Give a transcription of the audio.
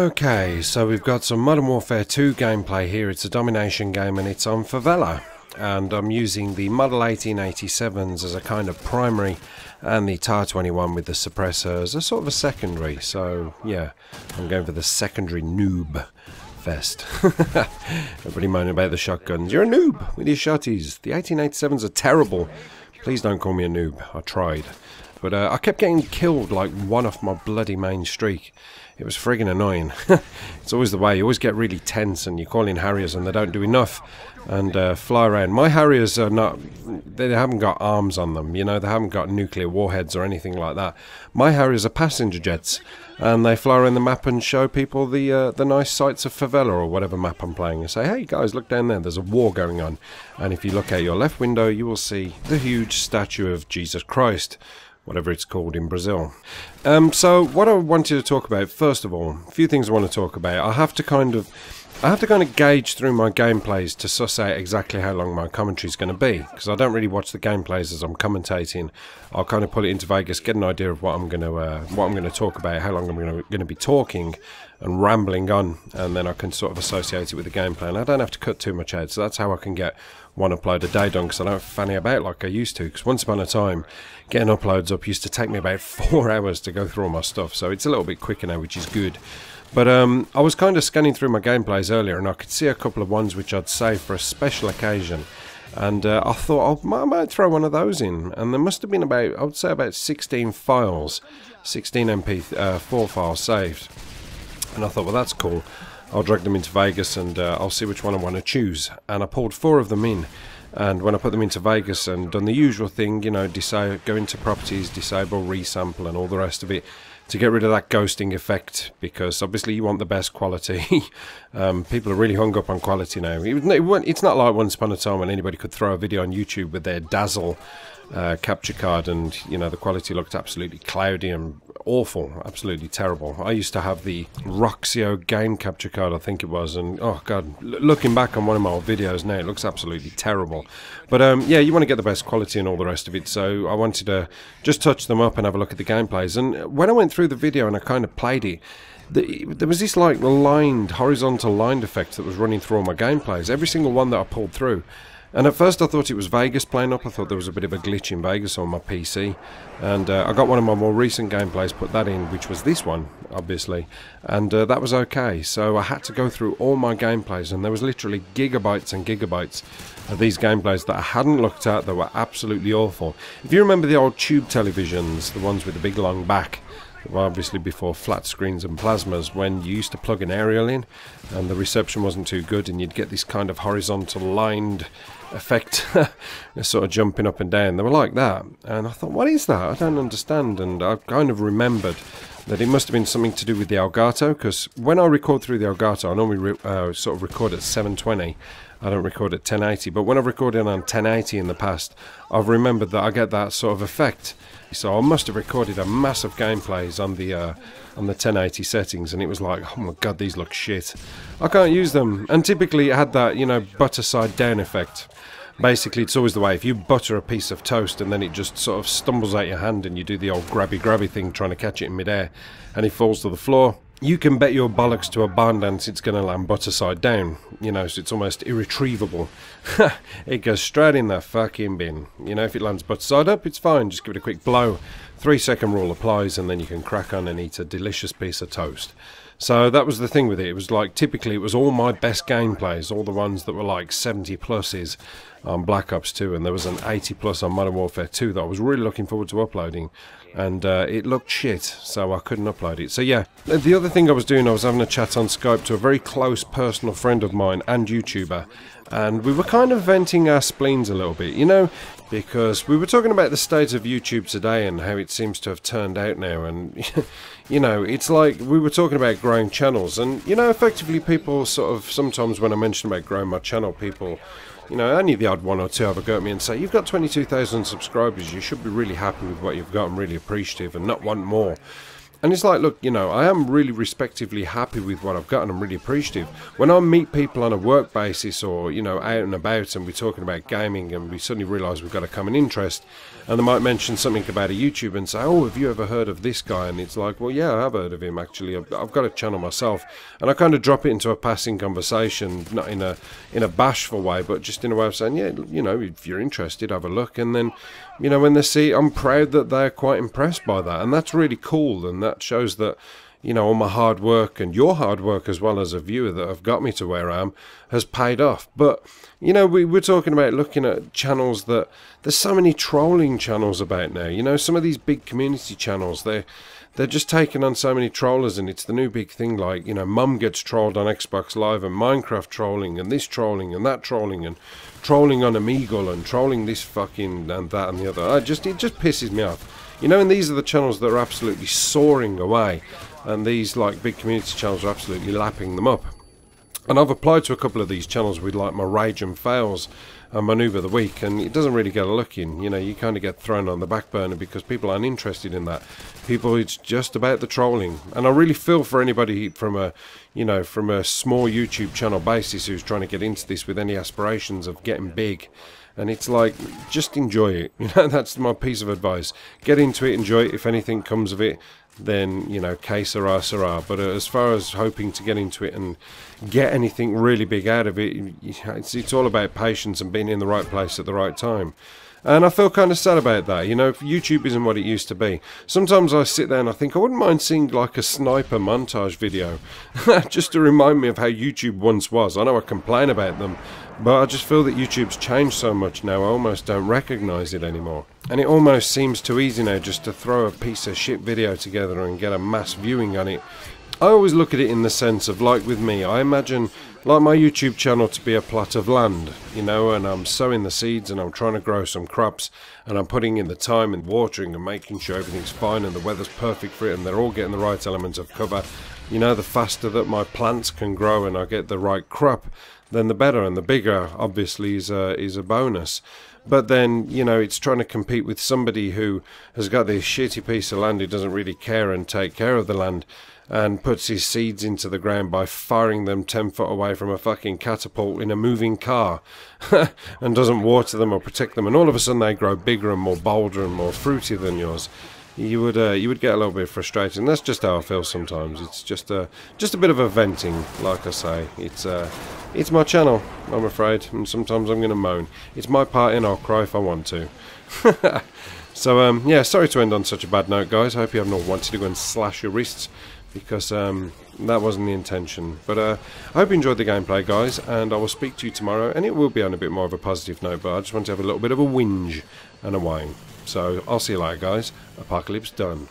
Okay, so we've got some Modern Warfare 2 gameplay here. It's a domination game and it's on Favela. And I'm using the Model 1887s as a kind of primary and the TAR 21 with the suppressor as a sort of a secondary. So yeah, I'm going for the secondary noob fest. Everybody moaning about the shotguns. You're a noob with your shotties. The 1887s are terrible. Please don't call me a noob. I tried. But I kept getting killed like one off my bloody main streak. It was friggin' annoying. It's always the way. You always get really tense and you call in Harriers and they don't do enough and fly around. My Harriers are not... They haven't got arms on them, you know. They haven't got nuclear warheads or anything like that. My Harriers are passenger jets and they fly around the map and show people the nice sights of Favela or whatever map I'm playing and say, hey guys, look down there, there's a war going on. And if you look out your left window, you will see the huge statue of Jesus Christ, whatever it's called in Brazil. So what I wanted to talk about, first of all, a few things I want to talk about. I have to kind of gauge through my gameplays to suss out exactly how long my commentary is going to be, because I don't really watch the gameplays as I'm commentating. I'll kind of put it into Vegas, get an idea of what I'm going to talk about, how long I'm going to be talking and rambling on, and then I can sort of associate it with the gameplay, and I don't have to cut too much out. So that's how I can get one upload a day done, because I don't fanny about like I used to. Because once upon a time, getting uploads up used to take me about 4 hours to go through all my stuff, so it's a little bit quicker now, which is good. But I was kind of scanning through my gameplays earlier and I could see a couple of ones which I'd saved for a special occasion, and I thought I might throw one of those in, and there must have been about, I would say about 16 files, 16 MP4 files saved, and I thought, well, that's cool. I'll drag them into Vegas and I'll see which one I want to choose, and I pulled 4 of them in. And when I put them into Vegas and done the usual thing, you know, go into properties, disable, resample and all the rest of it to get rid of that ghosting effect, because obviously you want the best quality. People are really hung up on quality now. It's not like once upon a time when anybody could throw a video on YouTube with their Dazzle capture card and, you know, the quality looked absolutely cloudy and awful, absolutely terrible. I used to have the Roxio game capture card, I think it was, and oh god, looking back on one of my old videos now, it looks absolutely terrible. But yeah, you want to get the best quality and all the rest of it, so I wanted to just touch them up and have a look at the gameplays. And when I went through the video and I kind of played it, there was this like horizontal lined effect that was running through all my gameplays, every single one that I pulled through. And at first I thought it was Vegas playing up. I thought there was a bit of a glitch in Vegas on my PC. And I got one of my more recent gameplays, put that in, which was this one, obviously. And that was okay. So I had to go through all my gameplays, and there was literally gigabytes and gigabytes of these gameplays that I hadn't looked at that were absolutely awful. If you remember the old tube televisions, the ones with the big long back, well, obviously before flat screens and plasmas, when you used to plug an aerial in and the reception wasn't too good and you'd get this kind of horizontal lined effect sort of jumping up and down, they were like that, and I thought, what is that? I don't understand. And I kind of remembered that it must have been something to do with the Elgato, because when I record through the Elgato, I normally sort of record at 720. I don't record at 1080, but when I've recorded on 1080 in the past, I've remembered that I get that sort of effect. So I must have recorded a massive gameplays on the 1080 settings, and it was like, oh my god, these look shit. I can't use them. And typically it had that, you know, butter side down effect. Basically, it's always the way. If you butter a piece of toast and then it just sort of stumbles out your hand and you do the old grabby thing trying to catch it in midair and it falls to the floor, you can bet your bollocks to a barn dance it's going to land butter side down, you know, so it's almost irretrievable. It goes straight in the fucking bin. You know, if it lands butter side up, it's fine, just give it a quick blow. 3-second rule applies, and then you can crack on and eat a delicious piece of toast. So that was the thing with it. It was like, typically it was all my best gameplays, all the ones that were like 70 pluses on Black Ops 2, and there was an 80 plus on Modern Warfare 2 that I was really looking forward to uploading, and it looked shit, so I couldn't upload it. So yeah, the other thing I was doing, I was having a chat on Skype to a very close personal friend of mine and YouTuber, and we were kind of venting our spleens a little bit, you know, because we were talking about the state of YouTube today and how it seems to have turned out now, and you know, it's like we were talking about growing channels, and you know, effectively people sort of, sometimes when I mention about growing my channel, people, you know, only the odd one or two have a go at me and say, you've got 22,000 subscribers, you should be really happy with what you've got and really appreciative and not want more. And it's like, look, you know, I am really respectively happy with what I've got, and I'm really appreciative. When I meet people on a work basis or, you know, out and about, and we're talking about gaming, and we suddenly realise we've got a common interest, and they might mention something about a YouTube and say, oh, have you ever heard of this guy? And it's like, well, yeah, I have heard of him, actually. I've got a channel myself. And I kind of drop it into a passing conversation, not in a bashful way, but just in a way of saying, yeah, you know, if you're interested, have a look. And then, you know, when they see, I'm proud that they're quite impressed by that. And that's really cool. And that shows that, you know, all my hard work and your hard work as well as a viewer that have got me to where I am has paid off. But, you know, we're talking about looking at channels that there's so many trolling channels about now. You know, some of these big community channels, they're just taking on so many trollers, and it's the new big thing, like, you know, Mum gets trolled on Xbox Live, and Minecraft trolling, and this trolling, and that trolling, and trolling on Omegle, and trolling this fucking and that and the other. It just pisses me off. You know, and these are the channels that are absolutely soaring away, and these, like, big community channels are absolutely lapping them up. And I've applied to a couple of these channels with, like, my Rage and Fails and Manoeuvre of the Week, and it doesn't really get a look in. You know, you kind of get thrown on the back burner because people aren't interested in that. People, it's just about the trolling. And I really feel for anybody from a, you know, from a small YouTube channel basis who's trying to get into this with any aspirations of getting big. And it's like, just enjoy it. You know, that's my piece of advice. Get into it, enjoy it. If anything comes of it, then, you know, que sera, sera. But as far as hoping to get into it and get anything really big out of it, it's all about patience and being in the right place at the right time. And I feel kind of sad about that. You know, YouTube isn't what it used to be. Sometimes I sit there and I think I wouldn't mind seeing like a sniper montage video just to remind me of how YouTube once was. I know I complain about them, but I just feel that YouTube's changed so much now I almost don't recognise it anymore. And it almost seems too easy now just to throw a piece of shit video together and get a mass viewing on it. I always look at it in the sense of, like with me, I imagine like my YouTube channel to be a plot of land, you know, and I'm sowing the seeds and I'm trying to grow some crops, and I'm putting in the time and watering and making sure everything's fine and the weather's perfect for it and they're all getting the right elements of cover. You know, the faster that my plants can grow and I get the right crop, then the better, and the bigger obviously is a bonus. But then, you know, it's trying to compete with somebody who has got this shitty piece of land who doesn't really care and take care of the land, and puts his seeds into the ground by firing them 10 foot away from a fucking catapult in a moving car and doesn't water them or protect them, and all of a sudden they grow bigger and more bolder and more fruity than yours. You would get a little bit frustrated, and that's just how I feel sometimes. It's just a bit of a venting, like I say. It's my channel, I'm afraid, and sometimes I'm going to moan. It's my part, and I'll cry if I want to. So yeah, sorry to end on such a bad note, guys. I hope you haven't all wanted to go and slash your wrists, because that wasn't the intention. But I hope you enjoyed the gameplay, guys, and I will speak to you tomorrow, and it will be on a bit more of a positive note, but I just want to have a little bit of a whinge and a whine. So I'll see you later, guys. Apocalypse done.